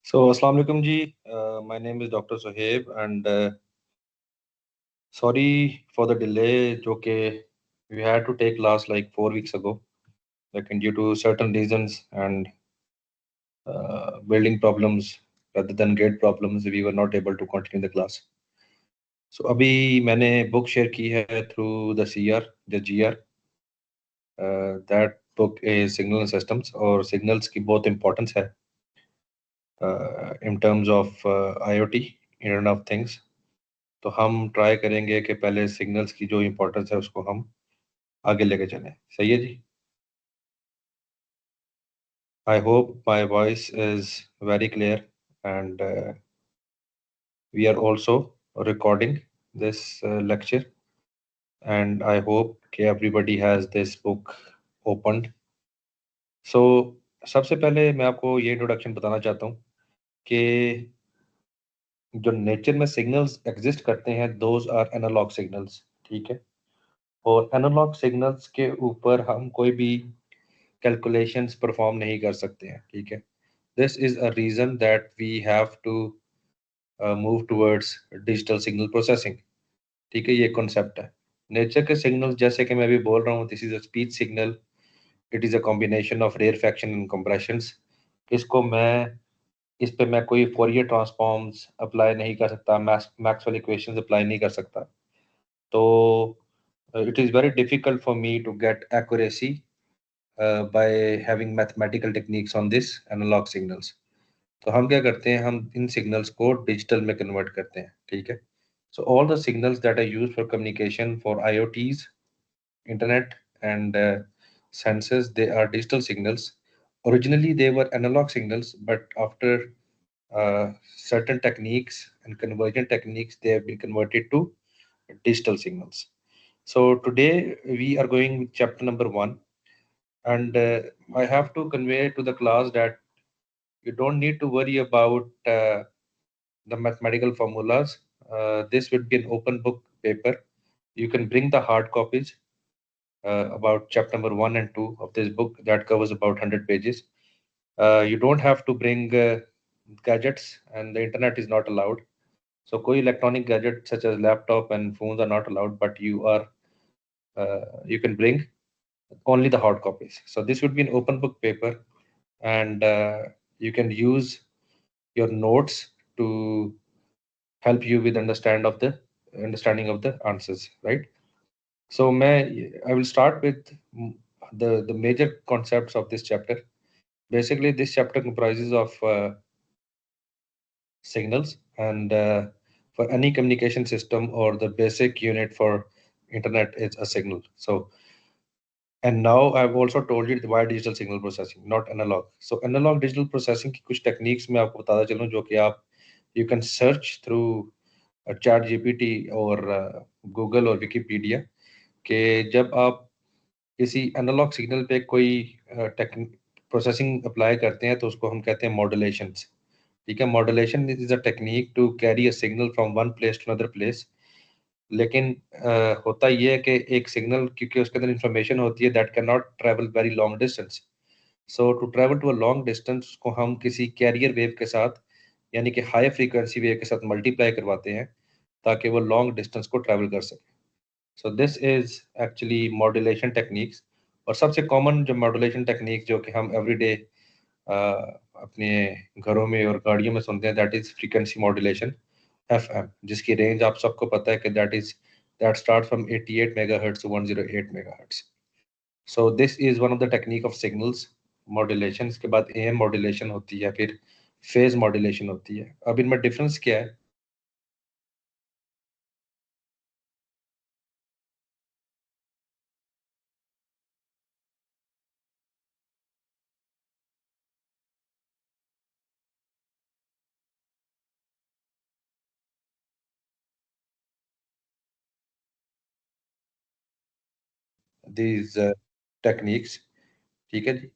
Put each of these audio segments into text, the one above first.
So, Assalamu alaikum ji. My name is Dr. Sohaib, and sorry for the delay. जो कि we had to take class like 4 weeks ago, like due to certain reasons and building problems rather than grade problems, we were not able to continue the class. So अभी मैंने book share की है through the CR, the GR. That book is Signal Systems और signals की बहुत importance है in terms of IoT, Internet of Things. तो हम ट्राई करेंगे कि पहले सिग्नल्स की जो इम्पोर्टेंस है उसको हम आगे लेके चलें। सही है जी। I hope my voice is very clear and we are also recording this lecture and I hope कि everybody has this book opened. So सबसे पहले मैं आपको ये इंट्रोडक्शन बताना चाहता हूँ कि जो नेचर में सिग्नल्स एग्जिस्ट करते हैं दोज आर एनालॉग सिग्नल्स। ठीक है, और एनालॉग सिग्नल्स के ऊपर हम कोई भी कैलकुलेशंस परफॉर्म नहीं कर सकते हैं। ठीक है, this is a reason that we have to move towards digital signal processing. ठीक है, ये कॉन्सेप्ट है। नेचर के सिग्नल जैसे कि मैं अभी बोल रहा हूँ, this is a speech signal, it is a combination of rarefaction and compressions. इसको इस पे मैं कोई फोरियर ट्रांसफॉर्म्स अप्लाई नहीं कर सकता, मैक्सवेल इक्वेशंस अप्लाई नहीं कर सकता। तो it is very difficult for me to get accuracy by having mathematical techniques on this analog signals. तो हम क्या करते हैं, हम इन सिग्नल्स को डिजिटल में कन्वर्ट करते हैं। ठीक है, so all the signals that are used for communication for IoTs, internet and sensors, they are digital signals. Originally they were analog signals, but after certain techniques and conversion techniques, they have been converted to digital signals. So today we are going with chapter number 1, and I have to convey to the class that you don't need to worry about the mathematical formulas. This would be an open book paper. You can bring the hard copies about chapter number 1 and 2 of this book that covers about 100 pages. You don't have to bring gadgets, and the internet is not allowed. So koi electronic gadgets such as laptop and phones are not allowed, but you can bring only the hard copies. So this would be an open book paper, and you can use your notes to help you with understanding of the answers, right? So I will start with the major concepts of this chapter. Basically, this chapter comprises of signals, and for any communication system or the basic unit for internet is a signal. So, and now I've also told you why digital signal processing, not analog. So analog digital processing की कुछ techniques मैं आपको बताता चलूँ जो कि आप you can search through chat GPT और गूगल और विकिपीडिया कि जब आप किसी एनालॉग सिग्नल पे कोई प्रोसेसिंग अप्लाई करते हैं तो उसको हम कहते हैं मॉड्यूलेशंस। ठीक है, modulation is a technique to carry a signal from one place to another place. लेकिन होता ये है कि एक सिग्नल, क्योंकि उसके अंदर इंफॉर्मेशन होती है that can not travel very long distance. So to travel to a long distance को हम किसी कैरियर वेव के साथ, यानी कि हाई फ्रीक्वेंसी वेव के साथ मल्टीप्लाई करवाते हैं ताकि वो लॉन्ग डिस्टेंस को ट्रैवल कर सके। सो this is actually modulation techniques. और सबसे कॉमन जो मॉड्यूलेशन टेक्निक जो कि हम एवरीडे अपने घरों में और गाड़ियों में सुनते हैं, that is frequency modulation, FM, जिसकी रेंज आप सबको पता है कि that start from 88 megahertz to 108 megahertz. So this is one of the technique of signals modulation. इसके बाद एएम मॉड्यूलेशन होती है, फिर फेज मॉड्यूलेशन होती है। अब इनमें डिफरेंस क्या है? दीज टेक्निक्स, ठीक है जी।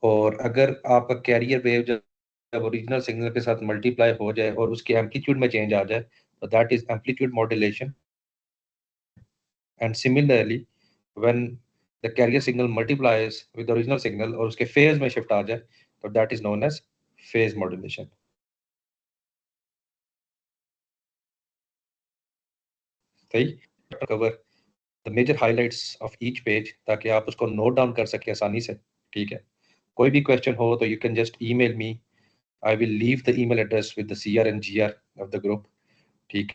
और अगर आपका कैरियर वेव जब ओरिजिनल सिग्नल के साथ मल्टीप्लाई हो जाए और उसके एम्पलीट्यूड में चेंज आ जाए, तो that is amplitude modulation. And similarly when the carrier signal multiplies with original signal और उसके फेज में शिफ्ट आ जाए, तो that is known as phase modulation. सही, cover the major highlights of each page ताकि आप उसको नोट डाउन कर सकें आसानी से। ठीक है, कोई भी क्वेश्चन हो तो you can just email me, I will leave the email address with the CR and GR of the group. ठीक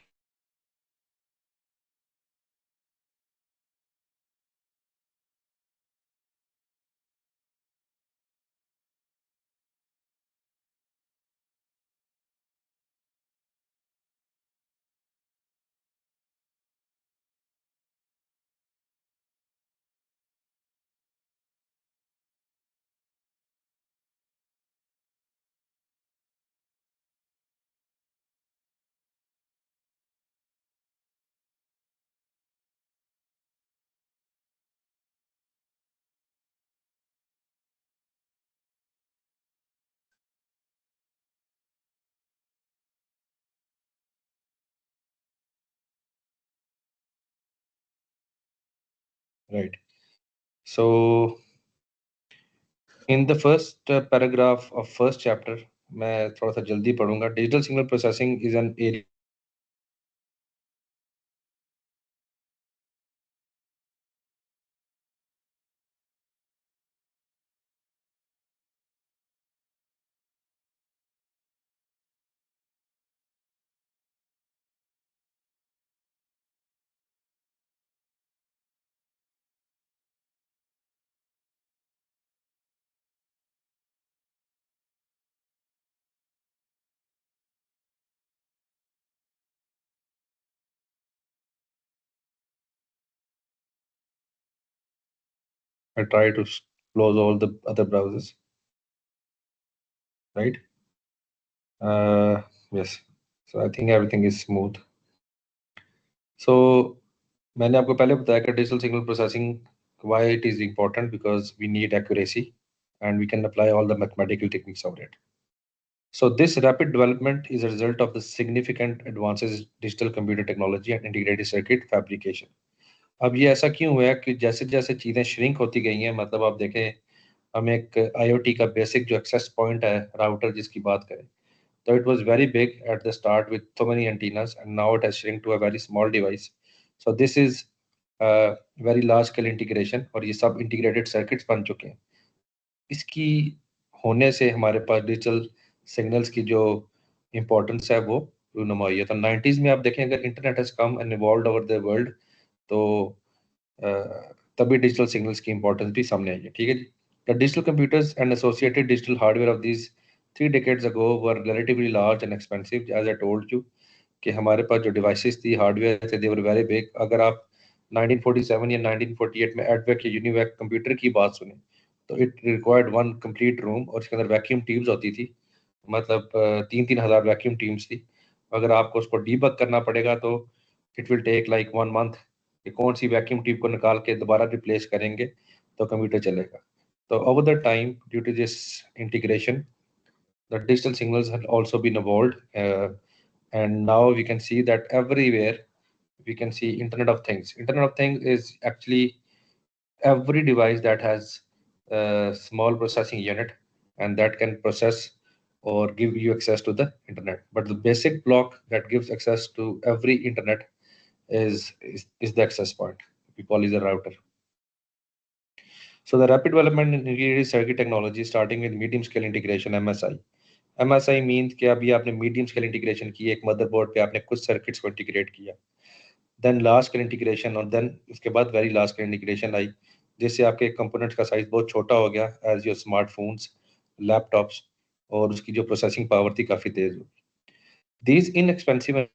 right. So in the first paragraph of first chapter, मैं थोड़ा सा जल्दी पढ़ूंगा। Digital signal processing is an area I try to close all the other browsers, right? Yes. So I think everything is smooth. So मैंने आपको पहले बताया कि digital signal processing why it is important, because we need accuracy and we can apply all the mathematical techniques of it. So this rapid development is a result of the significant advances in digital computer technology and integrated circuit fabrication. अब ये ऐसा क्यों हुआ है कि जैसे जैसे चीज़ें श्रिंक होती गई हैं, मतलब आप देखें, हम एक IoT का बेसिक जो एक्सेस पॉइंट है, राउटर जिसकी बात करें, तो it was very big at the start with so many antennas, and now it has shrunk to a very small device. So this is very large scale integration, और ये सब integrated circuits बन चुके हैं। इसकी होने से हमारे पास डिजिटल सिग्नल्स की जो इम्पोर्टेंस है वो रूनुमा हुई है। तो 90s में आप देखें, अगर internet has come and evolved over the world, तो अ, तभी डिजिटल सिग्नल्स की इम्पोर्टेंस भी सामने आई है। ठीक है जी। The digital computers and associated digital hardware of these 3 decades ago were relatively large and expensive, as I told you कि हमारे पास जो डिवाइसेस थी, हार्डवेयर थे, दे वर वेरी बिग। अगर आप 1947 या 1948 में एडवेक या यूनिवैक कंप्यूटर की बात सुने, तो it required one complete room, और इसके अंदर वैक्यूम ट्यूब्स होती थी, मतलब 3-3 हज़ार वैक्यूम ट्यूब्स थी। अगर आपको उसको डीबग करना पड़ेगा तो it will take like 1 month कि कौन सी वैक्यूम ट्यूब को निकाल के दोबारा रिप्लेस करेंगे तो कंप्यूटर चलेगा। तो over the time, due to this integration, the digital signals have also been evolved, and now we can see that everywhere we can see Internet of Things. Internet of Things is actually every device that has a small processing unit and that can process or give you access to the internet. But the basic block that gives access to every internet is the access point. We call it a router. So the rapid development in integrated circuit technology, starting with medium scale integration (MSI). MSI means कि अभी आपने medium scale integration की, एक motherboard पे आपने कुछ circuits को integrate किया, देन लार्ज स्केल इंटीग्रेशन, और देन उसके बाद वेरी लार्ज स्केल इंटीग्रेशन आई, जिससे आपके कंपोनेंट्स का साइज बहुत छोटा हो गया, एज योर स्मार्टफोन्स, लैपटॉप्स, और उसकी जो प्रोसेसिंग पावर थी काफ़ी तेज हुई। These inexpensive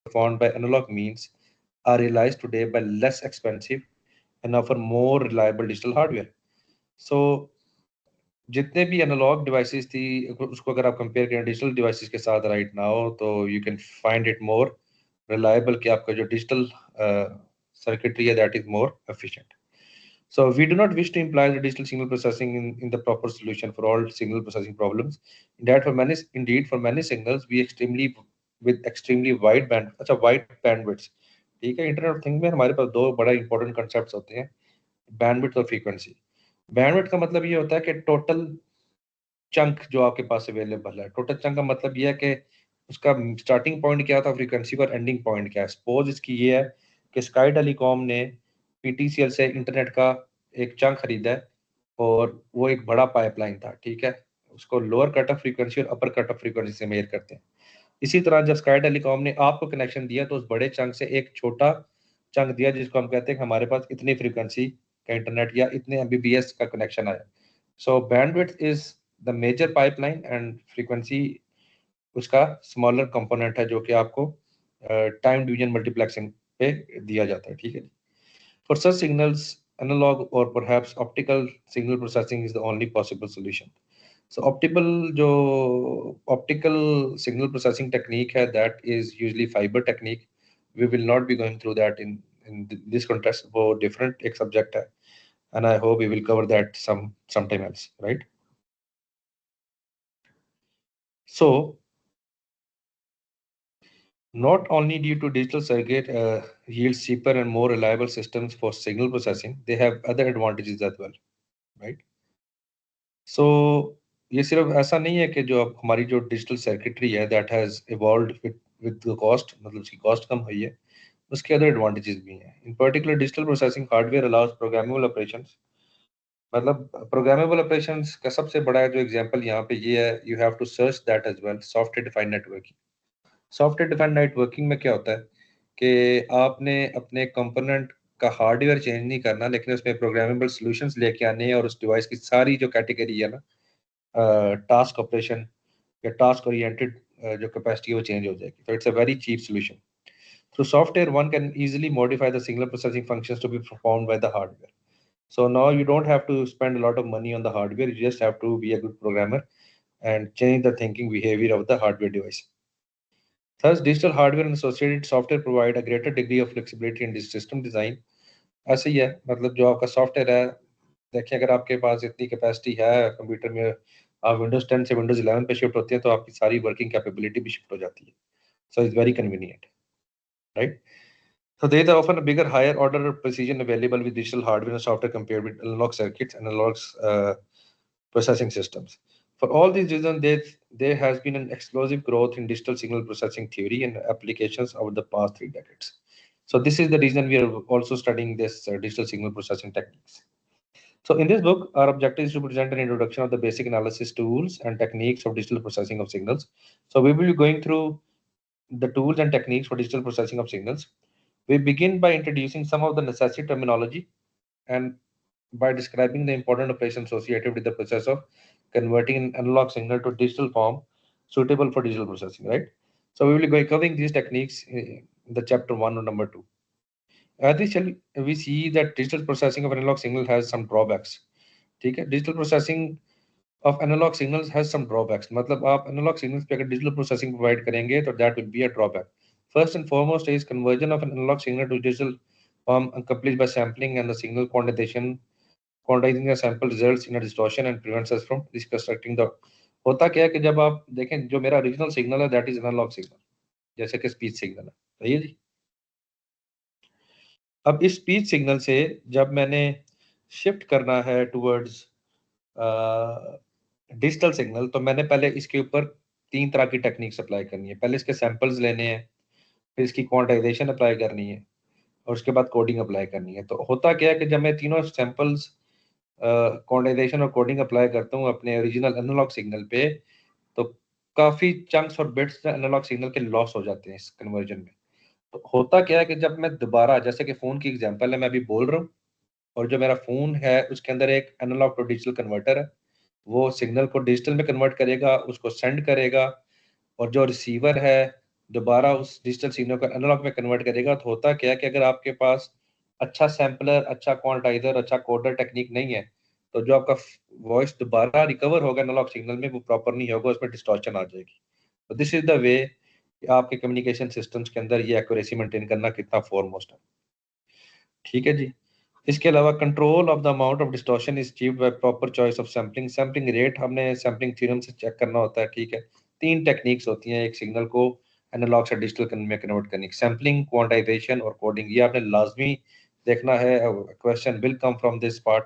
performed by analog means are realized today by less expensive and offer more reliable digital hardware. So जितने भी एनालॉग डिवाइसेस थी, उसको अगर आप कंपेयर करें डिजिटल डिवाइसेस के साथ राइट नाउ, तो you can find it more reliable कि आपका जो डिजिटल circuitry है, that is more efficient. So we do not wish to imply the digital signal processing in the proper solution for all signal processing problems. That for many, indeed, for many signals, with extremely wide band, अच्छा wide bandwidth, ठीक है। Internet of thing में हमारे पास दो बड़ा important concepts होते हैं, bandwidth और फ्रीक्वेंसी। बैंडविड्थ का मतलब ये होता है कि टोटल चंक जो आपके पास अवेलेबल है, टोटल चंक का मतलब ये है कि उसका स्टार्टिंग पॉइंट क्या था फ्रीक्वेंसी और एंडिंग पॉइंट क्या है। सपोज इसकी ये है कि स्काई टेलीकॉम ने पीटीसीएल से इंटरनेट का एक चंक खरीदा है और वो एक बड़ा पाइपलाइन था, ठीक है। उसको लोअर कट ऑफ फ्रीक्वेंसी और अपर कट ऑफ फ्रीक्वेंसी से मेजर करते हैं। इसी तरह जब स्काई टेलीकॉम ने आपको कनेक्शन दिया तो उस बड़े चंक से एक छोटा चंक दिया जिसको हम कहते हैं कि हमारे पास इतनी फ्रीक्वेंसी का इंटरनेट या इतने एमबीबीएस का कनेक्शन आया। So bandwidth is the major pipeline and frequency उसका स्मॉलर कंपोनेंट है जो कि आपको टाइम डिवीजन मल्टीप्लेक्सिंग पे दिया जाता है, ठीक है। फॉर सच सिग्नल्स एनालॉग और perhaps optical signal processing is the only possible solution. So optical signal processing technique है that is usually fibre technique. We will not be going through that in this context, वो different एक subject है and I hope we will cover that sometime else, right? So not only due to digital circuit yields cheaper and more reliable systems for signal processing, they have other advantages as well, right? So ये सिर्फ ऐसा नहीं है कि जो अब हमारी जो डिजिटल सर्किटरी है that has evolved with the cost, मतलब उसकी कॉस्ट कम हुई है, उसके अदर एडवांटेजेस भी हैं। In particular digital processing hardware allows programmable operations, मतलब प्रोग्रामेबल ऑपरेशंस का सबसे बड़ा जो एग्जांपल यहाँ पे ये है, you have to search that as well, software defined networking. Software defined networking में क्या होता है कि आपने अपने कंपोनेंट का हार्डवेयर चेंज नहीं करना, लेकिन उसमें प्रोग्रामेबल सॉल्यूशंस लेके आने हैं और उस डिवाइस की सारी जो कैटेगरी है ना, टास्क ऑपरेशन या टास्क ओरिएंटेड जो कैपेसिटी है वो चेंज हो जाएगी। तो it's a very cheap solution. Through software one can easily modify the signal processing functions to be performed by the hardware. So now you don't have to spend a lot of money on the hardware. You just have to be a good programmer and change the thinking behavior of the hardware device. Thus, digital hardware and associated software provide a greater degree of flexibility in this system design. ऐसे ही है, मतलब जो आपका software है, देखिए अगर आपके पास इतनी कैपेसिटी है कंप्यूटर में, आप विंडोज 10 से विंडोज 11 पे शिफ्ट होते हैं तो आपकी सारी वर्किंग कैपेबिलिटी भी शिफ्ट हो जाती है। So it's very convenient, right? So there is often a bigger, higher order precision available with digital hardware and software compared with analog circuits and analog processing systems. For all these reasons, there has been an explosive growth in digital signal processing theory and applications over the past 3 decades. So this is the reason we are also studying this digital signal processing techniques. So in this book, our objective is to present an introduction of the basic analysis tools and techniques of digital processing of signals. So we will be going through the tools and techniques for digital processing of signals. We begin by introducing some of the necessary terminology and by describing the important operations associated with the process of converting an analog signal to digital form suitable for digital processing, right? So we will be covering these techniques in the chapter 1 or number 2. Additionally, we see that digital processing of analog signal has some drawbacks. ठीक है, digital processing of analog signals has some drawbacks. मतलब आप analog signals पे अगर digital processing provide करेंगे तो that will be a drawback. First and foremost is conversion of an analog signal to digital form accomplished by sampling and the signal quantization. Quantizing the sample results in a distortion and prevents us from reconstructing the. होता क्या है कि जब आप देखें जो मेरा original signal है दैट इज एनालॉग सिग्नल, जैसे कि स्पीच सिग्नल है, सही है जी। अब इस स्पीच सिग्नल से जब मैंने शिफ्ट करना है टुवर्ड्स डिजिटल सिग्नल, तो मैंने पहले इसके ऊपर 3 तरह की टेक्निक्स अप्लाई करनी है। पहले इसके सैंपल्स लेने हैं, फिर इसकी क्वांटाइजेशन अप्लाई करनी है और उसके बाद कोडिंग अप्लाई करनी है। तो होता क्या है कि जब मैं तीनों सैंपल्स क्वांटाइजेशन और कोडिंग अप्लाई करता हूँ अपने ओरिजिनल एनालॉग सिग्नल पे, तो काफी चंक्स और बिट्स एनालॉग सिग्नल के लॉस हो जाते हैं इस कन्वर्जन में। तो होता क्या है कि जब मैं दोबारा, जैसे कि फोन की एग्जांपल है, मैं अभी बोल रहा हूँ और जो मेरा फोन है उसके अंदर एक एनालॉग टू डिजिटल कन्वर्टर है, वो सिग्नल को डिजिटल में कन्वर्ट करेगा, उसको सेंड करेगा, और जो रिसीवर है दोबारा उस डिजिटल सिग्नल को एनालॉग में कन्वर्ट करेगा। तो होता क्या है कि अगर आपके पास अच्छा सैम्पलर, अच्छा क्वांटाइजर, अच्छा कोडर टेक्निक नहीं है, तो जो आपका वॉइस दोबारा रिकवर होगा एनालॉग सिग्नल में वो प्रॉपर नहीं होगा, उसमें डिस्टॉर्शन आ जाएगी। तो दिस इज द वे आपके कम्युनिकेशन सिस्टम्स के अंदर ये एक्यूरेसी मेंटेन करना कितना फोरमोस्ट है, ठीक है जी। इसके अलावा control of the amount of distortion is achieved by proper choice of sampling. Sampling rate हमने सैम्पलिंग थ्योरम से चेक करना होता है, ठीक है। 3 टेक्निक्स होती हैं एक सिग्नल को एनालॉग से डिजिटल में कन्वर्ट करनी, सैम्पलिंग, क्वांटाइजेशन और कोडिंग, ये आपने लाजमी देखना है, question will come from this part,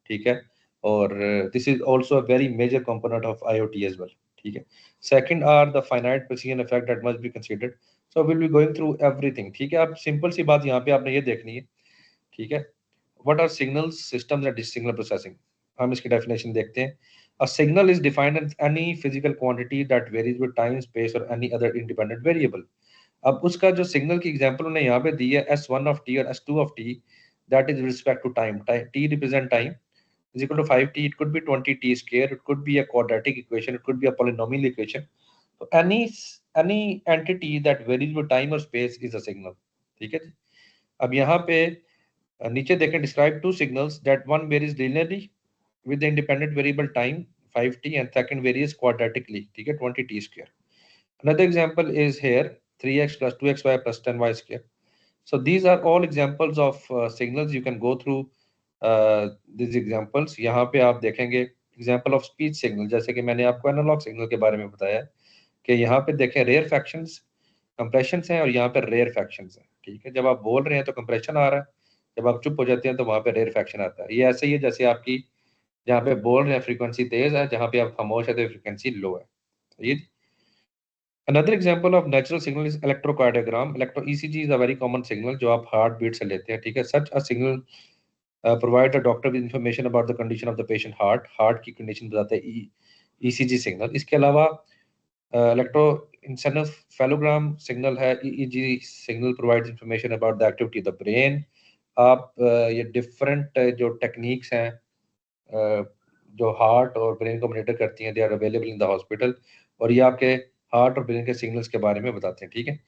ठीक है। और this is also a very major component of IoT as well, ठीक है। Second are the finite precision effect that must be considered, so will be going through everything, ठीक है। आप simple सी बात यहाँ पे आपने ये देखनी है, ठीक है। What are signals, systems and signal processing, हम इसकी डेफिनेशन देखते हैं। A signal is defined as any physical quantity that varies with time, space or any other independent variable. अब उसका जो सिग्नल की एग्जांपल उन्होंने यहाँ पे दी है S1 of t और S2 of t, that is with respect to time. T represent time is equal to 5t. It could be 20t square. It could be a quadratic equation. It could be a polynomial equation. So any entity that varies with time or space is a signal. ठीक है जी। अब यहाँ पे नीचे देखें, describe two signals that one varies linearly with the independent variable time 5t and second varies quadratically, ठीक है, 20t square. Another example is here 3x plus 2xy plus 10y square. So these are all examples of signals. You can go through these examples. यहाँ पे आप देखेंगे example of speech signal, जैसे कि मैंने आपको एनालॉग सिग्नल के बारे में बताया कि यहाँ पे देखें रेयर फ्रैक्शंस, कंप्रेशंस हैं और यहाँ पे रेयर फ्रैक्शंस हैं, ठीक है। जब आप बोल रहे हैं तो कंप्रेशन आ रहा है, जब आप चुप हो जाते हैं तो वहाँ पे रेयर फ्रैक्शन आता है। ये ऐसे ही है जैसे आपकी जहाँ पे बोल रहे हैं फ्रीक्वेंसी तेज है, जहाँ पे आप खामोश है तो फ्रीक्वेंसी लो है, ये। Another example of natural signal is electrocardiogram. Electro ECG is a very common signal जो आप हार्ट बीट से लेते हैं, ठीक है। Such a signal provide the doctor with information about the condition of the patient heart. Heart की condition बताते हैं ECG सिग्नल। इसके अलावा electroencephalogram सिग्नल है, EEG signal provides information about the activity of the brain. आप ये different जो techniques हैं जो हार्ट और ब्रेन को मॉनिटर करती हैं, they are available in the hospital, और ये आपके हार्ट और ब्रेन के सिग्नल्स के बारे में बताते हैं, ठीक है।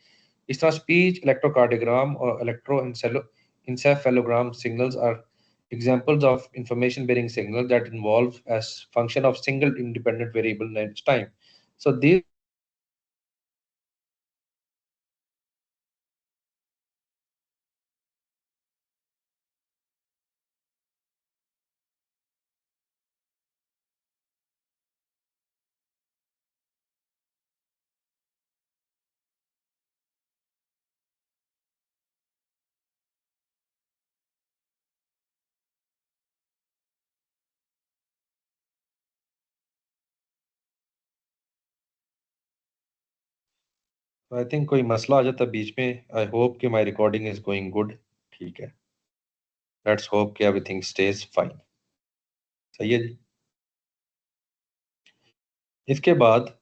इस तरह स्पीच इलेक्ट्रोकार्डियोग्राम और electroencephalogram signals are examples of information bearing signal that involve as function of single independent variable named time. So these I think कोई मसला आ जाता है बीच में। आई होप कि माई रिकॉर्डिंग इज गोइंग गुड, ठीक है। लेट्स होप कि एवरीथिंग स्टेज फाइन, सही है जी। इसके बाद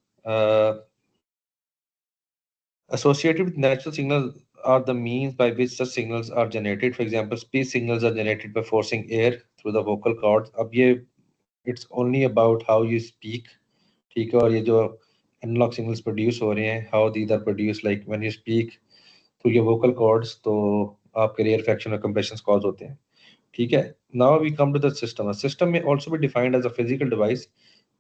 associated with natural signals are the means by which such signals are generated. For example, speech signals are generated by forcing air through the vocal cords. अब ये it's only about how you speak, ठीक है। और ये जो analog signals produce हो रहे हैं, how these are produced, like when you speak through your vocal cords, तो आपके rarefaction और compressions cause होते हैं, ठीक है। Now we come to the system. A system may also be defined as a physical device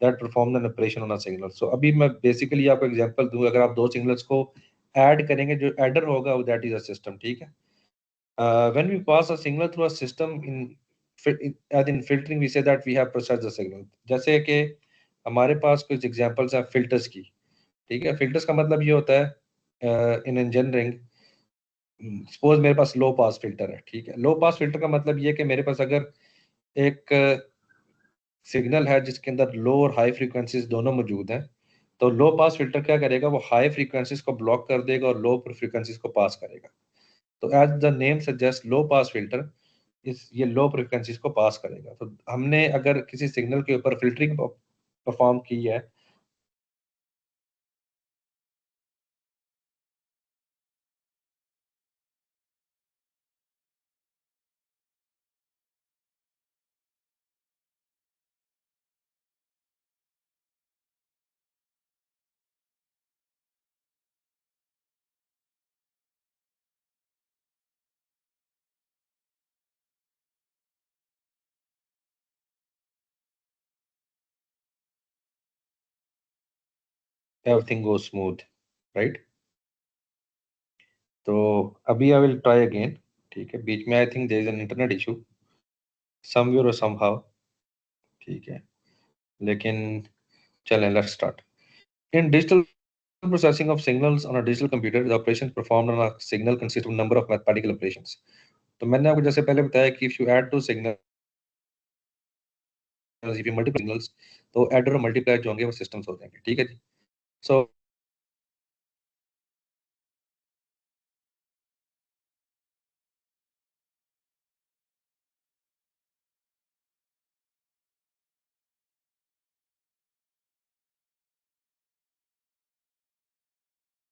that perform an operation on a signal. So अभी मैं basically आपको example दूं, अगर आप दो signals को ऐड करेंगे, जो एडर होगा दैट इज अ सिस्टम, ठीक है। When we pass a signal through a system in as in filtering we say that we have processed the signal. जैसे कि हमारे पास कुछ एग्जांपल्स हैं फिल्टर्स की, ठीक है। फिल्टर्स का मतलब ये होता है इन इंजीनियरिंग, सपोज मेरे पास लो पास फिल्टर है, ठीक है। लो पास फिल्टर का मतलब ये कि मेरे पास अगर एक सिग्नल है जिसके अंदर लो और हाई फ्रीक्वेंसीज दोनों मौजूद हैं, तो लो पास फिल्टर क्या करेगा, वो हाई फ्रीक्वेंसीज को ब्लॉक कर देगा और लो फ्रीक्वेंसीज को पास करेगा। तो as the name suggest low pass filter, इस ये लो फ्रीक्वेंसीज को पास करेगा। तो हमने अगर किसी सिग्नल के ऊपर फिल्टरिंग परफॉर्म की है, एवरीथिंग गो स्मूथ, राइट। तो अभी आई विल ट्राई अगेन, ठीक है। बीच में I think there is an internet issue somewhere और समहाउ, ठीक है। लेकिन चलें, let's start. In digital processing of signals on a digital computer, the operations performed on a signal consist of number of mathematical operations. तो मैंने आपको जैसे पहले बताया कि if you add two signals, if you multiply signals, तो adder और multiplier जो होंगे वो systems हो जाएंगे, ठीक है जी. So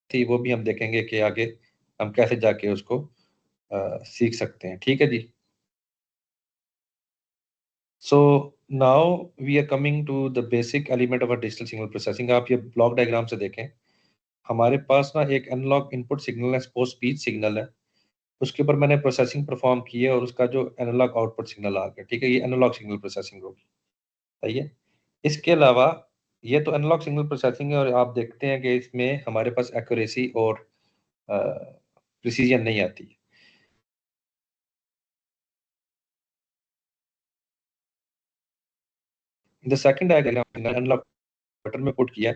थी वो भी हम देखेंगे कि आगे हम कैसे जाके उसको सीख सकते हैं, ठीक है जी. So now we are coming to the basic element of a digital signal processing. आप ये ब्लॉक डायग्राम से देखें, हमारे पास ना एक एनालॉग इनपुट सिग्नल है, सपोज स्पीच सिग्नल है, उसके ऊपर मैंने प्रोसेसिंग परफॉर्म की है और उसका जो एनालॉग आउटपुट सिग्नल आ गया, ठीक है, ये एनालॉग सिग्नल प्रोसेसिंग होगी, सही है. इसके अलावा ये तो एनालॉग सिग्नल प्रोसेसिंग है और आप देखते हैं कि इसमें हमारे पास एक्यूरेसी और प्रिसीजन नहीं आती. The second diagram analog button में पुट किया,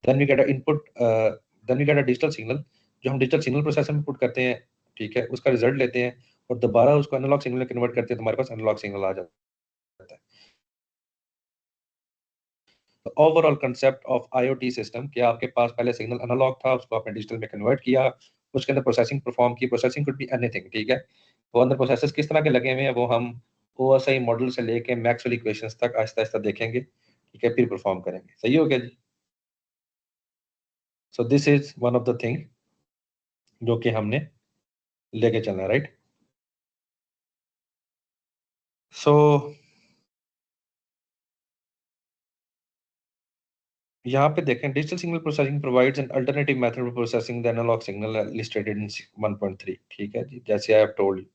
then we get a input, then we get a digital signal जो हम डिजिटल सिग्नल प्रोसेसर में पुट करते हैं, ठीक है, उसका रिजल्ट लेते हैं और दोबारा उसको एनालॉग सिग्नल में कन्वर्ट करते हैं तो हमारे पास एनालॉग सिग्नल आ जाता है. तो overall concept of IoT system कि आपके पास पहले सिग्नल एनालॉग था, उसको आपने डिजिटल में कन्वर्ट किया, उसके अंदर प्रोसेसिंग परफॉर्म की. प्रोसेसिंग कुड बी एनीथिंग, ठीक है, वो अंदर प्रोसेसर्स किस तरह के लगे हुए हैं वो हम ओएसआई मॉडल से लेके मैक्सवेल इक्वेशंस तक आहिस्ता आहिस्ता देखेंगे, ठीक है, फिर परफॉर्म करेंगे. सही हो गया जी. So this is one of the thing जो कि हमने लेके चलना है, राइट. सो यहाँ पे देखें, digital signal processing provides an alternative method for processing the analog signal listed in 1.3, ठीक है जी, जैसे I have told.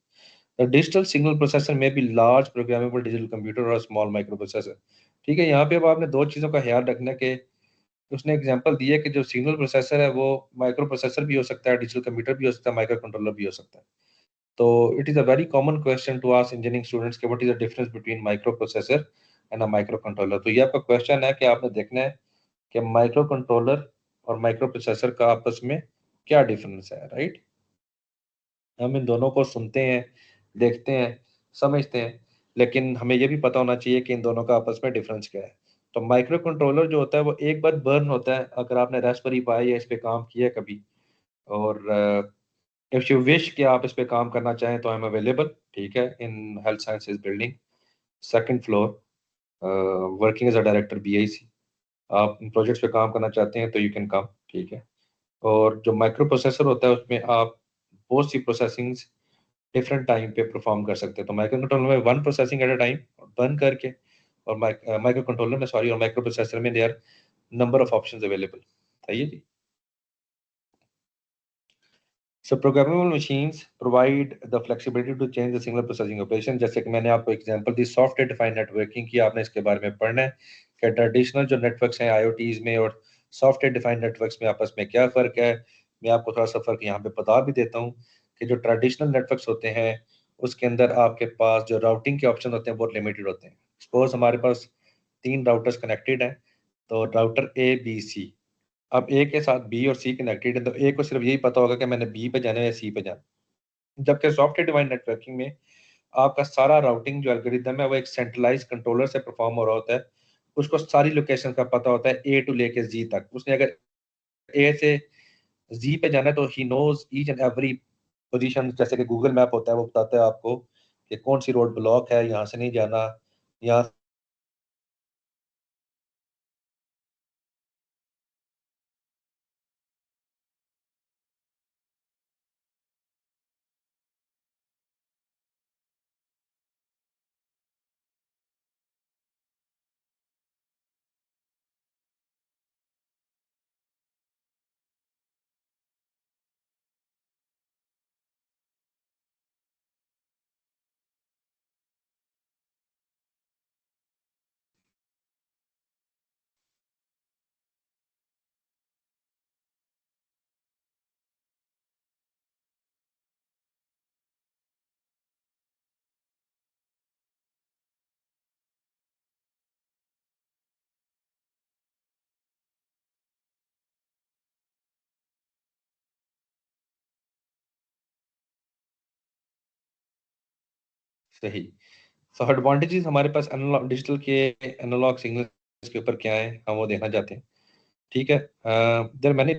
The digital signal processor में be large programmable digital computer और स्मॉल माइक्रो प्रोसेसर, ठीक है. यहाँ पे अब आपने दो चीज़ों का ख्याल रखना है कि उसने एग्जांपल दिया कि जो सिग्नल प्रोसेसर है वो माइक्रो प्रोसेसर भी हो सकता है, डिजिटल कंप्यूटर भी हो सकता है, माइक्रो कंट्रोलर भी हो सकता है. तो it is a very common question to ask engineering students के what is the difference between microprocessor and a microcontroller. तो ये आपका क्वेश्चन है कि आपने देखना है कि माइक्रो कंट्रोलर और माइक्रो प्रोसेसर का आपस में क्या डिफरेंस है, राइट. हम इन दोनों को सुनते हैं, देखते हैं, समझते हैं, लेकिन हमें ये भी पता होना चाहिए कि इन दोनों का आपस में डिफरेंस क्या है. तो माइक्रो कंट्रोलर जो होता है वो एक बार बर्न होता है अगर आपने रास्पबेरी पाई या इस पे काम किया है कभी, और इफ यू विश कि आप इस पे काम करना चाहें तो आई एम अवेलेबल, ठीक है, in health sciences building, second floor, working as a director BIC. आप इन प्रोजेक्ट्स पे काम करना चाहते हैं तो यू कैन कम, ठीक है. और जो माइक्रो प्रोसेसर होता है उसमें आप बहुत सी प्रोसेसिंग डिफरेंट टाइम पे परफॉर्म कर सकते हैं. तो माइक्रो कंट्रोलर में one processing at a time बंद करके, और माइक्रो कंट्रोलर में सॉरी और माइक्रो प्रोसेसर में there number of options available. सही है जी. So programmable machines provide the flexibility to change the signal processing operation. जैसे कि मैंने आपको एग्जांपल दी सॉफ्टवेयर डिफाइंड नेटवर्किंग की, आपने इसके बारे में पढ़ना है कि ट्रेडिशनल जो नेटवर्क्स हैं आईओटीज में और सॉफ्टवेयर डिफाइंड नेटवर्क्स में आपस में क्या फ़र्क है. मैं आपको थोड़ा सा फ़र्क यहाँ पे बता भी देता हूँ कि जो ट्रेडिशनल नेटवर्क्स होते हैं उसके अंदर आपके पास जो राउटिंग के ऑप्शन होते हैं बहुत लिमिटेड होते हैं. सपोज हमारे पास 3 राउटर्स कनेक्टेड हैं, तो राउटर ए बी सी, अब ए के साथ बी और सी कनेक्टेड है तो ए को सिर्फ यही पता होगा कि मैंने बी पे जाना है या सी पे जाना है. जबकि सॉफ्टवेयर डिफाइंड नेटवर्किंग में आपका सारा राउटिंग जो एल्गोरिदम है वो एक सेंट्रलाइज कंट्रोलर से परफॉर्म हो रहा होता है. उसको सारी लोकेशन का पता होता है ए टू लेके जी तक. उसने अगर ए से जी पे जाना है तो he knows each and every position. जैसे कि गूगल मैप होता है वो बताता है आपको कि कौन सी रोड ब्लॉक है, यहाँ से नहीं जाना, यहाँ सही। सो एडवांटेजेस हमारे पास एनालॉग डिजिटल के एनालॉग सिग्नल्स के ऊपर क्या है, हम वो देखना चाहते हैं। ठीक है, देयर मैनी।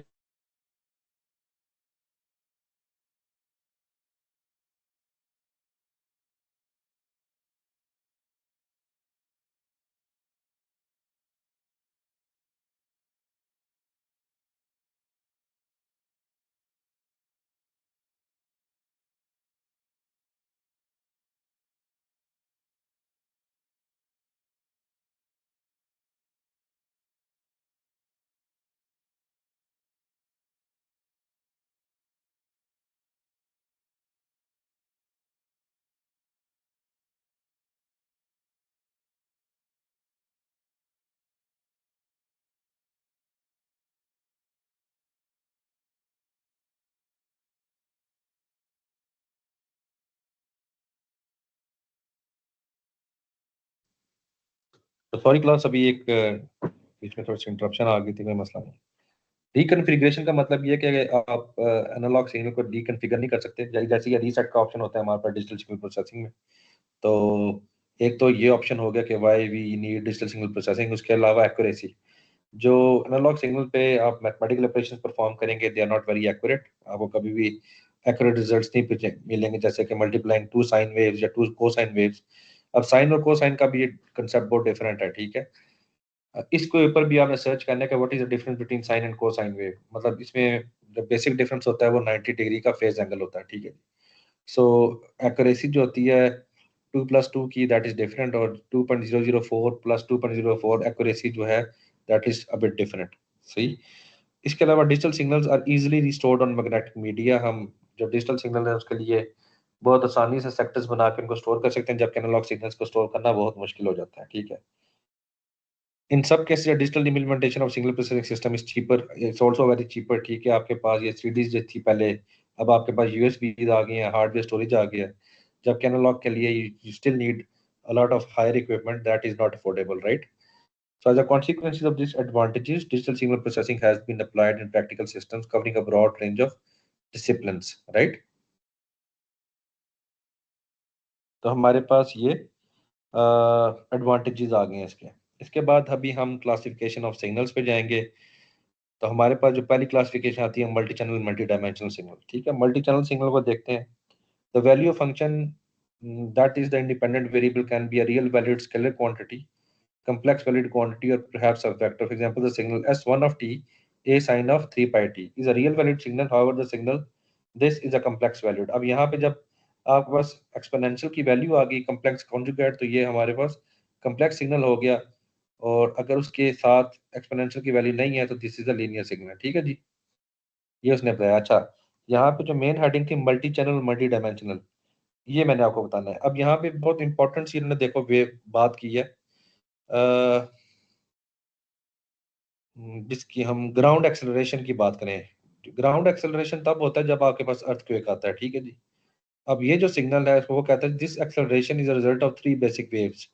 तो सॉरी क्लास, अभी एक बीच में थोड़ी सी इंटरप्शन आ गई थी, कोई मसला नहीं। डीकॉन्फ़िगरेशन का मतलब ये है कि आप एनालॉग सिग्नल को डीकॉन्फ़िगर नहीं कर सकते। जैसे कि रीसेट का ऑप्शन होता है हमारे पास डिजिटल सिग्नल प्रोसेसिंग में। तो एक तो ये ऑप्शन हो गया कि why we need digital signal processing. उसके अलावा एक्यूरेसी, जो एनालॉग सिग्नल पे आप मैथमेटिकल ऑपरेशंस परफॉर्म करेंगे, they are not very accurate. आपको कभी भी एक्यूरेट रिजल्ट्स नहीं मिलेंगे, जैसे कि मल्टीप्लाइंग टू साइन वेव्स या टू कोसाइन वेव्स। अब साइन और कोसाइन का भी कंसेप्ट बहुत डिफरेंट है, ठीक है। इसके ऊपर भी आपने सर्च करने का, what is the difference between sine and cosine wave. मतलब इसमें जो बेसिक डिफरेंस होता है वो 90 डिग्री का फेज एंगल होता है, ठीक है। सो एक्यूरेसी जो होती है 2 + 2 की, दैट इज डिफरेंट, और 2.004 + 2.04 एक्यूरेसी जो है that is a bit different. सही। इसके अलावा digital signals are easily restored on magnetic media. हम जो डिजिटल सिग्नल है उसके लिए बहुत आसानी से सेक्टर्स बना के उनको स्टोर कर सकते हैं, जबकि एनालॉग सिग्नल्स को स्टोर करना बहुत मुश्किल हो जाता है, ठीक है। इन सब cases a digital implementation of single processing system is cheaper, it's also very cheaper, ठीक है। आपके पास ये सीडीज जो थी पहले, अब आपके पास यूएसबी आ गई है, हार्डवेयर स्टोरेज आ गया है। जबकि एनालॉग के लिए you still need a lot of higher equipment that is not affordable, right? So as a consequence of these advantages, digital signal processing has been applied in practical systems covering a broad range of disciplines, right? तो हमारे पास ये advantages आ गए हैं इसके। इसके बाद अभी हम क्लासिफिकेशन ऑफ सिग्नल्स पे जाएंगे। तो हमारे पास जो पहली क्लासिफिकेशन आती है multi channel multi dimensional signal, ठीक है। मल्टी चैनल सिग्नल को देखते हैं। The value function that is the independent variable can be a real valid scalar quantity, complex valued quantity, or perhaps a vector. For example, the signal S1 of t, a sine of 3 pi t, is a real valued signal. However, the signal this is a complex valued. अब यहाँ पे जब आपके पास exponential की value आ गई complex conjugate, तो ये हमारे पास कम्प्लेक्स सिग्नल हो गया। और अगर उसके साथ एक्सपोनेंशियल की वैल्यू नहीं है तो this is a linear signal, ठीक है जी। ये उसने बताया। अच्छा, यहाँ पे जो मेन हेडिंग थी मल्टी चैनल मल्टी डायमेंशनल, ये मैंने आपको बताना है। अब यहाँ पे बहुत इंपॉर्टेंट सी इन्होंने देखो वे बात की है, जिसकी हम ग्राउंड एक्सेलरेशन की बात करें। ग्राउंड एक्सेलरेशन तब होता है जब आपके पास अर्थक्वेक आता है, ठीक है जी। अब ये जो सिग्नल है वो कहता है this acceleration is a result of three basic waves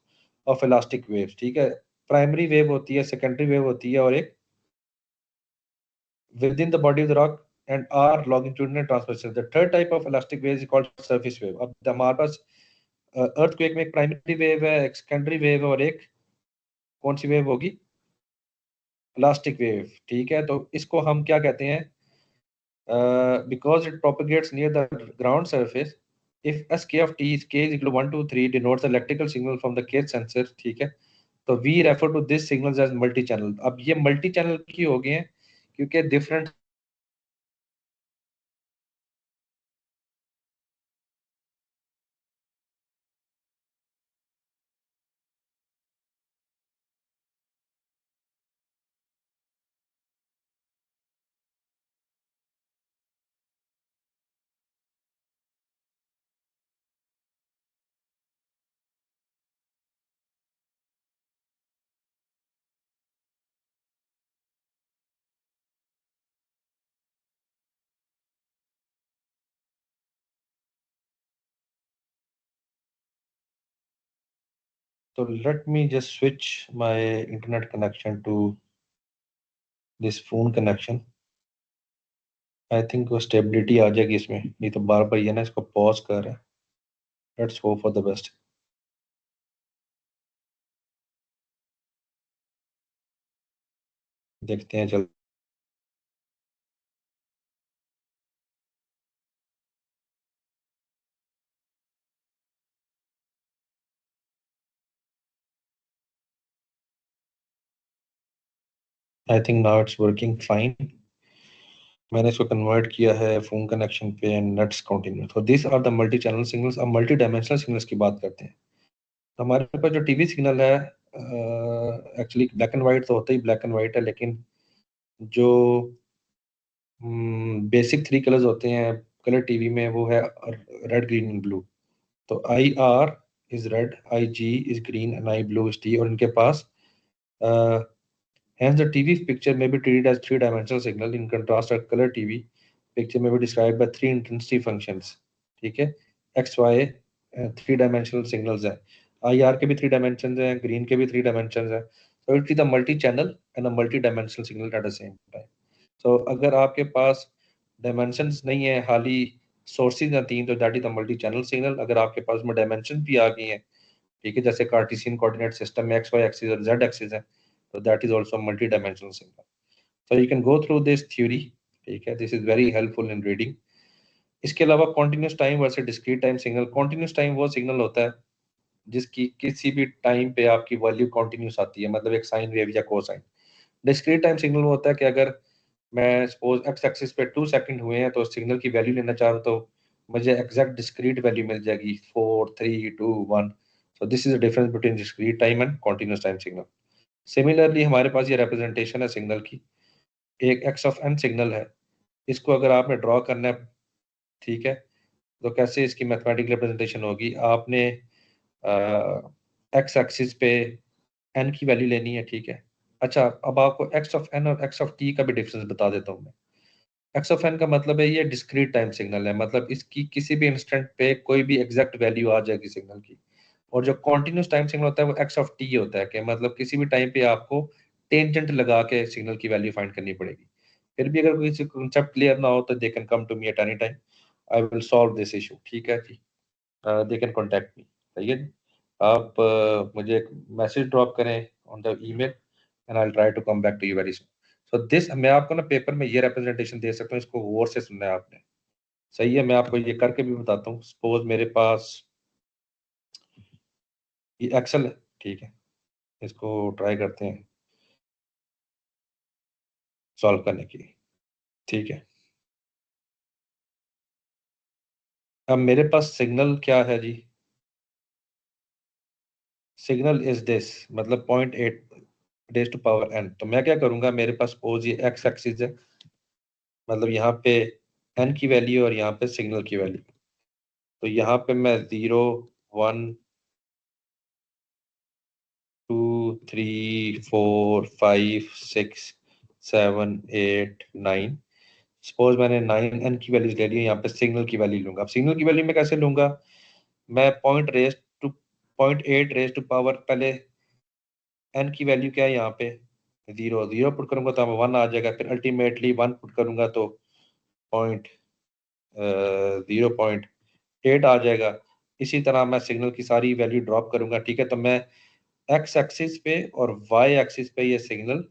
of elastic waves, ठीक है। प्राइमरी वेव होती है, सेकेंडरी वेव होती है, और एक within the body of the rock and are longitudinal transmission. The third type of elastic wave is called surface wave. अब हमारे पास अर्थक्वेक में एक प्राइमरी वेव है, एक सेकेंडरी वेव है, और एक कौन सी वेव होगी, इलास्टिक वेव, ठीक है। तो इसको हम क्या कहते हैं, because it propagates near the ground surface, if sk of t is k is equal to 1 2 3 denotes the electrical signal from the kth sensor, ठीक है। तो we refer to this signals as multi channel। अब ये multi channel की हो गए हैं क्योंकि डिफरेंट। तो let me just switch my internet connection to this phone connection। I think वो स्टेबिलिटी आ जाएगी इसमें, नहीं तो बार बार ये ना इसको पॉज कर रहे हैं। Let's hope for the best. देखते हैं चल। I think now it's working fine. मैंने इसको कन्वर्ट किया है फोन कनेक्शन पे एंड नेट्स कंटिन्यू। तो this are the multi channel signals. अब मल्टी डायमेंशनल सिग्नल्स की बात करते हैं। तो हमारे पास जो टीवी सिग्नल है, एक्चुअली ब्लैक एंड वाइट तो होता ही ब्लैक एंड वाइट है, लेकिन जो बेसिक थ्री कलर्स होते हैं कलर टीवी में, वो है रेड ग्रीन एंड ब्लू। तो I R is red, I G is green and I blue is T. और इनके पास hence the TV picture may be treated as three-dimensional signal. In contrast, a color TV picture may be described by three intensity functions. ठीक है, X Y three dimensional signals हैं। I are के भी three dimension हैं, green के भी three dimension हैं। So it is a multi channel and a multi dimensional signal at the same time. So अगर आपके पास डायमेंशंस नहीं है, खाली सोर्सेज हैं तीन, तो that is the multi channel signal. अगर आपके पास में डायमेंशन भी आ गई हैं, ठीक है, जैसे कार्टेशियन कोऑर्डिनेट सिस्टम में एक्स वाई एक्सिस और जेड एक्सिस है, तो that is also multi dimensional signal. So you can go through this theory. ठीक है, this is very helpful in reading. इसके अलावा continuous time versus discrete time signal. Continuous time वो signal होता है जिसकी किसी भी टाइम पे आपकी वैल्यू कॉन्टिन्यूस आती है, मतलब एक साइन वेव या कोसाइन। डिस्क्रीट टाइम सिग्नल वो होता है कि अगर मैं सपोज एक्स एक्सिस पे 2 सेकंड हुए हैं, तो सिग्नल की वैल्यू लेना चाह रहा हूँ, तो मुझे एग्जैक्ट डिस्क्रीट वैल्यू मिल जाएगी 4 3 2 1। सो this is the difference between discrete time and continuous time signal. Similarly हमारे पास ये रिप्रेजेंटेशन है सिग्नल की, एक एक्स ऑफ एन सिग्नल है। इसको अगर आपने ड्रॉ करना है, ठीक है, तो कैसे इसकी मैथमेटिकल रिप्रेजेंटेशन होगी? आपने एक्स एक्सिस पे एन की वैल्यू लेनी है, ठीक है। अच्छा, अब आपको एक्स ऑफ एन और एक्स ऑफ टी का भी डिफरेंस बता देता हूँ मैं। एक्स ऑफ एन का मतलब है ये डिस्क्रीट टाइम सिग्नल है, मतलब इसकी किसी भी इंस्टेंट पे कोई भी एग्जैक्ट वैल्यू आ जाएगी सिग्नल की। और जो कॉन्टिन्यूस टाइम सिग्नल होता है वो एक्स ऑफ टी होता है, कि मतलब किसी भी टाइम पे आपको टेंजेंट लगा के सिग्नल की वैल्यू फाइंड करनी पड़ेगी। फिर भी अगर कोई कंसेप्ट क्लियर ना हो तो they can come to me at any time, I will solve this issue. ठीक है जी, दे कैन कॉन्टेक्ट मी। सही है जी। आप मुझे एक मैसेज ड्रॉप करें on the email and I will try to come back to you very soon. So this मैं आपको ना पेपर में ये रिप्रेजेंटेशन दे सकता हूँ, इसको गौर से सुनना है आपने। सही है, मैं आपको ये करके भी बताता हूँ। सपोज मेरे पास ये एक्सेल है, ठीक है, इसको ट्राई करते हैं सॉल्व करने की। ठीक है, अब मेरे पास सिग्नल क्या है जी? सिग्नल इज दिस, मतलब 0.8 रेज टू पावर एन। तो मैं क्या करूंगा, मेरे पास सपोज ये एक्स एक्सिस है, मतलब यहाँ पे एन की वैल्यू और यहाँ पे सिग्नल की वैल्यू। तो यहाँ पे मैं 0 1 2 3 4 5 6 7 8 9। सपोज मैंने 9 एन की वैल्यूज ले ली, यहाँ पे सिग्नल की वैल्यू लूंगा। अब सिग्नल की वैल्यू मैं कैसे लूंगा? मैं point at raise to power, पहले एन की वैल्यू क्या है यहाँ पे? जीरो। जीरो पुट करूंगा तो हमें वन आ जाएगा, फिर अल्टीमेटली वन पुट करूंगा तो पॉइंट 0.8 आ जाएगा। इसी तरह मैं सिग्नल की सारी वैल्यू ड्रॉप करूंगा, ठीक है। तो मैं एक्स एक्सिस पे और वाई एक्सिस पे ये सिग्नल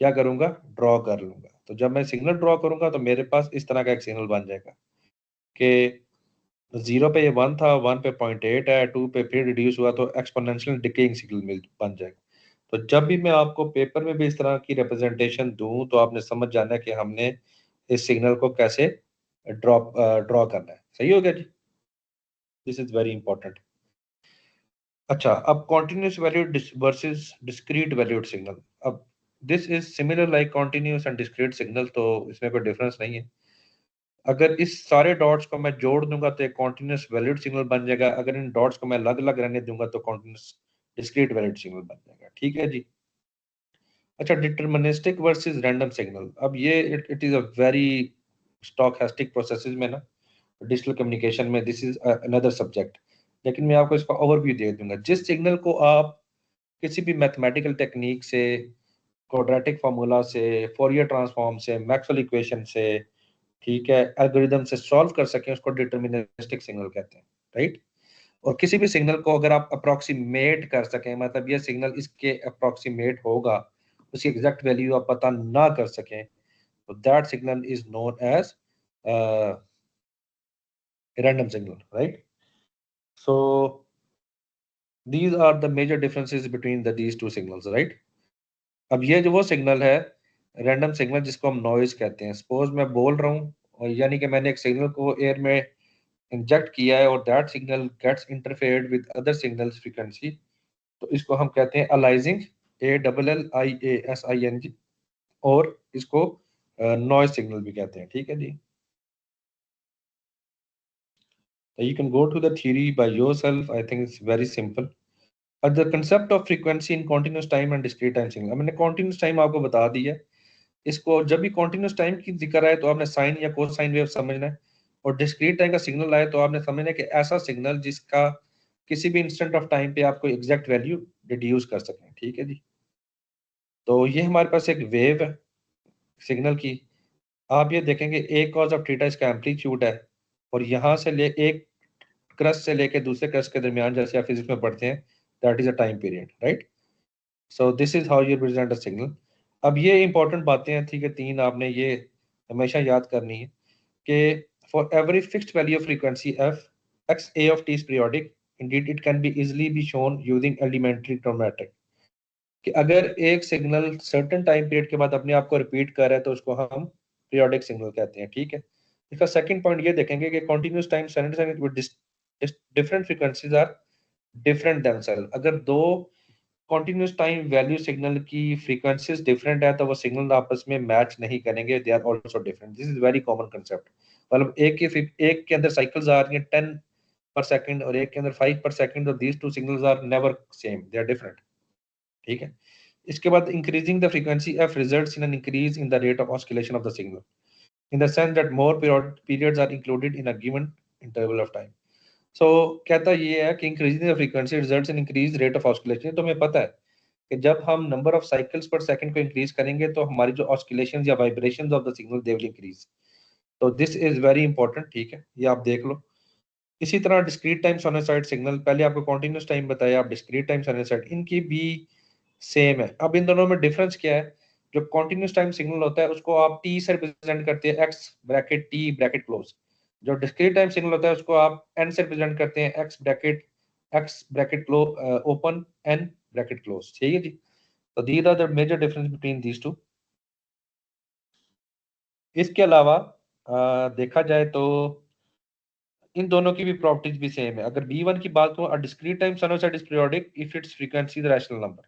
क्या करूंगा, ड्रॉ कर लूंगा। तो जब मैं सिग्नल ड्रॉ करूंगा तो मेरे पास इस तरह का एक सिग्नल बन जाएगा कि जीरो पे ये वन था, वन पे 0.8 है, टू पे फिर रिड्यूस हुआ, तो एक्सपोनेंशियल डिकेइंग सिग्नल मिल बन जाएगा। तो जब भी मैं आपको पेपर में भी इस तरह की रिप्रेजेंटेशन दूं, तो आपने समझ जाना है कि हमने इस सिग्नल को कैसे ड्रॉ करना है। सही हो गया जी, दिस इज वेरी इंपॉर्टेंट। अच्छा, अब continuous valued versus discrete valued signal. अब this is similar like continuous and discrete signal, तो इसमें कोई डिफरेंस नहीं है। अगर इस सारे डॉट्स को मैं जोड़ दूंगा तो एक कॉन्टिन्यूस वैल्यूड सिग्नल बन जाएगा। अगर इन डॉट्स को मैं अलग अलग रहने दूंगा तो कॉन्टिन्यूस डिस्क्रीट वैल्यूड सिग्नल बन जाएगा। ठीक है जी। अच्छा, डिटरमिनिस्टिक वर्सेस रैंडम सिग्नल। अब ये it is a very stochastic processes में ना, डिजिटल कम्युनिकेशन में दिस इज अनदर सब्जेक्ट, लेकिन मैं आपको इसका ओवरव्यू दे दूंगा। जिस सिग्नल को आप किसी भी मैथमेटिकल टेक्निक से, क्वाड्रेटिक फार्मूला से, फोरियर ट्रांसफॉर्म से, मैक्सवेल इक्वेशन से, ठीक है, एल्गोरिदम से सॉल्व कर सकें, उसको डिटरमिनिस्टिक सिग्नल कहते हैं, राइट। और किसी भी सिग्नल को अगर आप अप्रोक्सीमेट कर सकें, मतलब ये सिग्नल इसके अप्रोक्सीमेट होगा, उसकी एग्जैक्ट वैल्यू आप पता ना कर सकें, तो that signal is known as random signal, right? So these are the major differences between these two signals, right? अब ये जो वो सिग्नल है रैंडम सिग्नल जिसको हम नॉइज कहते हैं, सपोज मैं बोल रहा हूँ और यानी कि मैंने एक सिग्नल को एयर में इंजेक्ट किया है और that signal gets interfered with other signals frequency, तो इसको हम कहते हैं अलाइजिंग, ALLIASING, और इसको नॉइज सिग्नल भी कहते हैं, ठीक है जी। So you can go to the theory by yourself. I think it's very simple. The concept of frequency in continuous time and discrete time signal. मैंने continuous time आपको बता दी है। इसको जब भी continuous time की जिक्र आए तो आपने साइन या कोसाइन वेव समझना है, और डिस्क्रीट टाइम का सिग्नल आए तो आपने समझना है कि ऐसा सिग्नल जिसका किसी भी इंस्टेंट ऑफ टाइम पे आपको एग्जैक्ट वैल्यू डिड्यूस कर सकें, ठीक है जी। तो ये हमारे पास एक वेव है सिग्नल की। आप ये देखेंगे एक कॉज ऑफ थीटा इसका एम्पलीट्यूड है, और यहाँ से ले एक क्रस्ट से लेके दूसरे क्रस्ट के दरमियान, जैसे आप फिजिक्स में पढ़ते हैं, that is a time period, right? So this is how you represent a signal. अब ये इंपॉर्टेंट बातें हैं, ठीक है, तीन आपने ये हमेशा याद करनी है कि for every fixed value of frequency f x a of t is periodic, indeed it can be easily be shown using elementary trigonometric, कि अगर एक सिग्नल सर्टेन टाइम पीरियड के बाद अपने आप को रिपीट कर रहा है तो उसको हम पीरियोडिक सिग्नल कहते हैं, ठीक है। इसका सेकंड पॉइंट ये देखेंगे कि continuous time different frequencies are different themselves. अगर दो कंटीन्यूअस टाइम वैल्यू सिग्नल की फ्रीक्वेंसीज डिफरेंट है तो वो सिग्नल आपस में मैच नहीं करेंगे, they are also different. This is very common concept. मतलब एक के अंदर साइकिल्स आ रही हैं 10 पर सेकंड और एक के अंदर 5 पर सेकंड, और these two signals are never same, they are different, ठीक है। इसके बाद increasing the frequency F results in an increase in the rate of oscillation of the signal in the sense that more periods are included in a given interval of time. So कहता ये है कि increasing the frequency results in increase rate of oscillation. तो हमें पता है कि जब हम नंबर ऑफ साइकिल्स पर सेकंड को इंक्रीज करेंगे तो हमारी जो ऑस्किलेशंस या vibrations of the signal they will increase. तो दिस इज वेरी इंपॉर्टेंट, ठीक है, ये आप देख लो। इसी तरह डिस्क्रीट टाइम साइनसॉइड सिग्नल, पहले आपको कॉन्टिन्यूस टाइम बताया, आप डिस्क्रीट टाइम साइनसॉइड, इनकी भी सेम है। अब इन दोनों में डिफरेंस क्या है? जो कॉन्टिन्यूस टाइम सिग्नल होता है उसको आप टी से रिप्रेजेंट करते हैं, x bracket t bracket close. जो डिस्क्रीट टाइम सिग्नल होता है उसको आप एन से रिप्रेजेंट करते हैं, x bracket close open, n bracket close, ठीक है जी। तो these are the major difference between these two. इसके अलावा देखा जाए तो इन दोनों की भी प्रॉपर्टीज भी सेम है। अगर B1 की बात करूं, discrete time sinusoid is periodic if it's frequency is rational number,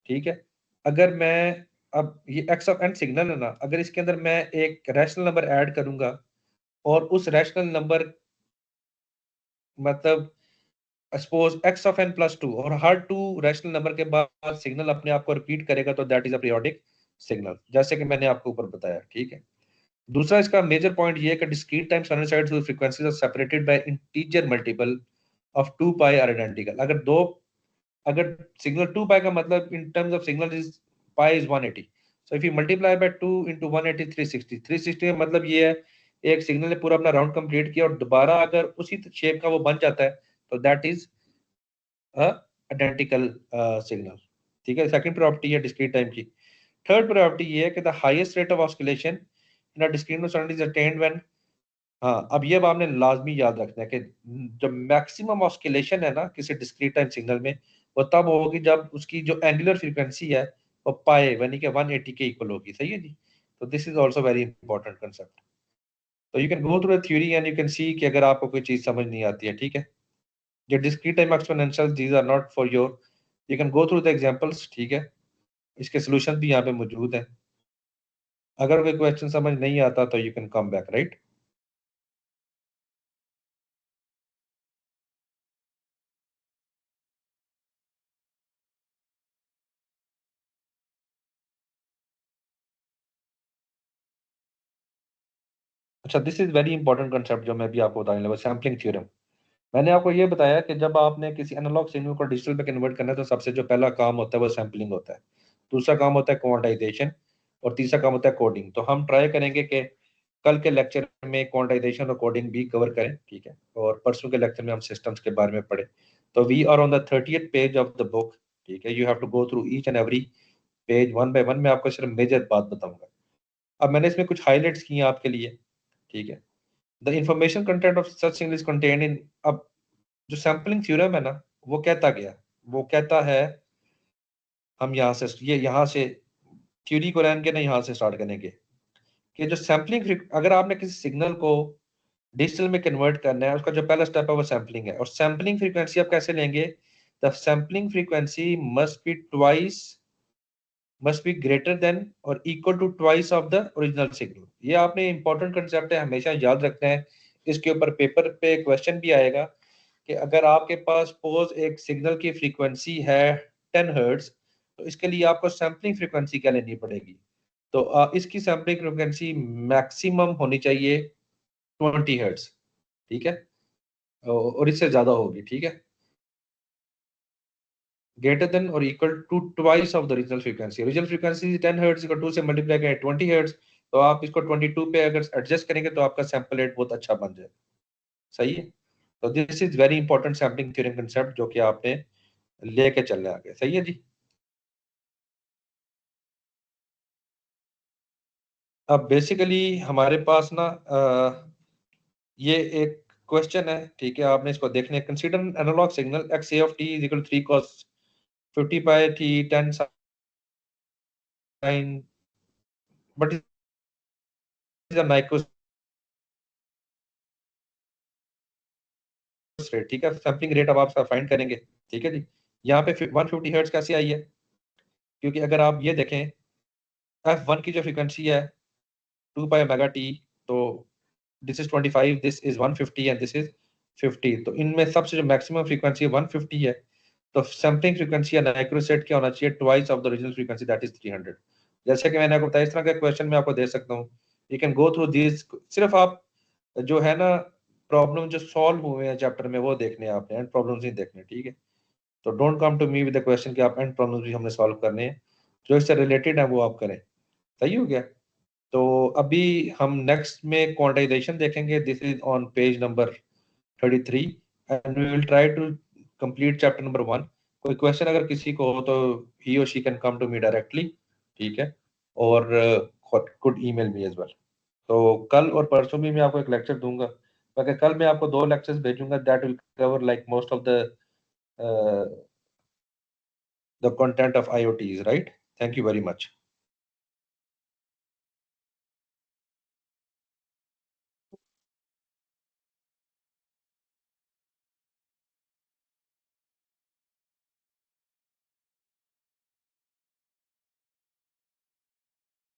ठीक है। अगर मैं अब ये एक्स ऑफ एन सिग्नल है ना, अगर इसके अंदर मैं एक रैशनल नंबर ऐड करूंगा और उस रैशनल नंबर मतलब suppose x of n plus two, और हर टू रैशनल नंबर के बाद सिग्नल अपने आप को रिपीट करेगा, तो that is a periodic signal, जैसे कि मैंने आपको ऊपर बताया, ठीक है। दूसरा इसका मेजर पॉइंट ये है कि discrete time sinusoids with frequencies are separated by integer multiple of 2 pi are identical. अगर सिग्नल 2 पाई का मतलब in terms of signal is pi is 180, so if you multiply by 2 into 180 360 का मतलब ये है एक सिग्नल ने पूरा अपना राउंड कंप्लीट किया और दोबारा अगर उसी शेप का वो बन जाता है तो दैट इज आइडेंटिकल सिग्नल, ठीक है। सेकंड प्रॉपर्टी है डिस्क्रीट टाइम की। थर्ड प्रॉपर्टी ये है कि the highest rate of oscillation in a discrete sound is attend when, हाँ अब ये आपने लाजमी याद रखना है कि जब मैक्सिमम ऑस्किलेशन है ना किसी डिस्क्रीट टाइम सिग्नल में, वो तब होगी जब उसकी जो एंगुलर फ्रीक्वेंसी है वो पाए यानी कि 180 के इक्वल होगी, सही है जी। तो this is also very important concept. तो you can go through the theory and you can see कि अगर आपको कोई चीज समझ नहीं आती है, ठीक है। जो discrete time exponential these are not for your, you can go through the examples, ठीक है। इसके सॉल्यूशन भी यहाँ पे मौजूद हैं। अगर कोई क्वेश्चन समझ नहीं आता तो you can come back, right. अच्छा, this is very important concept जो मैं भी आपको बताने लगा, सैम्पलिंग थ्योरम। मैंने आपको ये बताया कि जब आपने किसी एनालॉग सिग्नल को डिजिटल में कन्वर्ट करना है तो सबसे जो पहला काम होता है वो सैम्पलिंग होता है, दूसरा काम होता है क्वांटाइजेशन, और तीसरा काम होता है कोडिंग। तो हम ट्राई करेंगे कि कल के लेक्चर में क्वांटाइजेशन और कोडिंग भी कवर करें, ठीक है, और परसों के लेक्चर में हम सिस्टम्स के बारे में पढ़े। तो we are on the 30th page of the book, ठीक है। You have to go through each and every page 1 by 1 में आपको सिर्फ मेजर बात बताऊंगा। अब मैंने इसमें कुछ हाईलाइट्स किए हैं आपके लिए, ठीक है। The information content of such signal is contained in, अब जो सैम्पलिंग थ्योरम है ना, वो कहता गया, वो कहता है, हम यहाँ से थ्योरी को रैन के ना यहाँ से स्टार्ट करेंगे कि जो सैम्पलिंग, अगर आपने किसी सिग्नल को डिजिटल में कन्वर्ट करना है, उसका जो पहला स्टेप है वो सैम्पलिंग है। और सैम्पलिंग फ्रीक्वेंसी आप कैसे लेंगे? The sampling frequency must be greater than और equal to twice of the original signal. ये आपने इंपॉर्टेंट कंसेप्ट है, हमेशा याद रखना है। इसके ऊपर पेपर पे क्वेश्चन भी आएगा कि अगर आपके पास सपोज एक सिग्नल की फ्रीक्वेंसी है 10 हर्ट्ज, तो इसके लिए आपको सैम्पलिंग फ्रीक्वेंसी क्या लेनी पड़ेगी? तो इसकी सैम्पलिंग फ्रीक्वेंसी मैक्सिमम होनी चाहिए 20 हर्ट्ज, ठीक है, और इससे ज्यादा होगी, ठीक है, ग्रेटर देन और equal to twice of the original frequency. Original frequency 10 hertz को 2 से मल्टीप्लाई करें 20 हर्ट्ज, तो आप इसको 22 पे अगर एडजस्ट करेंगे तो आपका सैंपल रेट बहुत अच्छा बन जाए। सही है। तो this is very important sampling theorem concept जो कि आपने लेके चलने आगे। सही है जी। अब बेसिकली हमारे पास ना ये एक क्वेश्चन है, ठीक है, आपने इसको देखने, consider analog signal x a of t is equal to 3 cos 50 by t 10 sin, but is a microstrip, ठीक है। सैम्पलिंग रेट अब आप फाइंड करेंगे, ठीक है जी। यहाँ पे 150 हर्ट्ज कैसे आई है? क्योंकि अगर आप ये देखें, F1 की जो फ्रीक्वेंसी है 2 पाई ओमेगा टी, तो this is 25, this is 150 and this is 50, तो इनमें सबसे जो मैक्सिमम फ्रीक्वेंसी 150 है, तो सैम्पलिंग फ्रीक्वेंसी या माइक्रोसेट क्या होना चाहिए? Twice of the original frequency, that is 300। जैसे कि मैंने आपको बताया, इस तरह का क्वेश्चन मैं आपको दे सकता हूँ। You can go through this, सिर्फ आप जो है ना प्रॉब्लम जो सॉल्व हुए हैं चैप्टर में वो देखने हैं आपने, एंड प्रॉब्लम्स नहीं देखने, ठीक है। तो don't come to me with the question कि आप एंड प्रॉब्लम्स भी हमने सॉल्व करने हैं, जो इससे रिलेटेड है वो आप करें। सही हो गया। तो अभी हम नेक्स्ट में क्वांटाइजेशन देखेंगे, this is on page number 33 and we will try to complete chapter number 1। कोई क्वेश्चन अगर किसी को हो तो ही और she can come to me directly, ठीक है, और could email me as well. तो कल और परसों भी मैं आपको एक लेक्चर दूंगा, बाकी कल मैं आपको 2 लेक्चर्स भेजूंगा, that will cover like most of the content of IoTs, right? Thank you very much.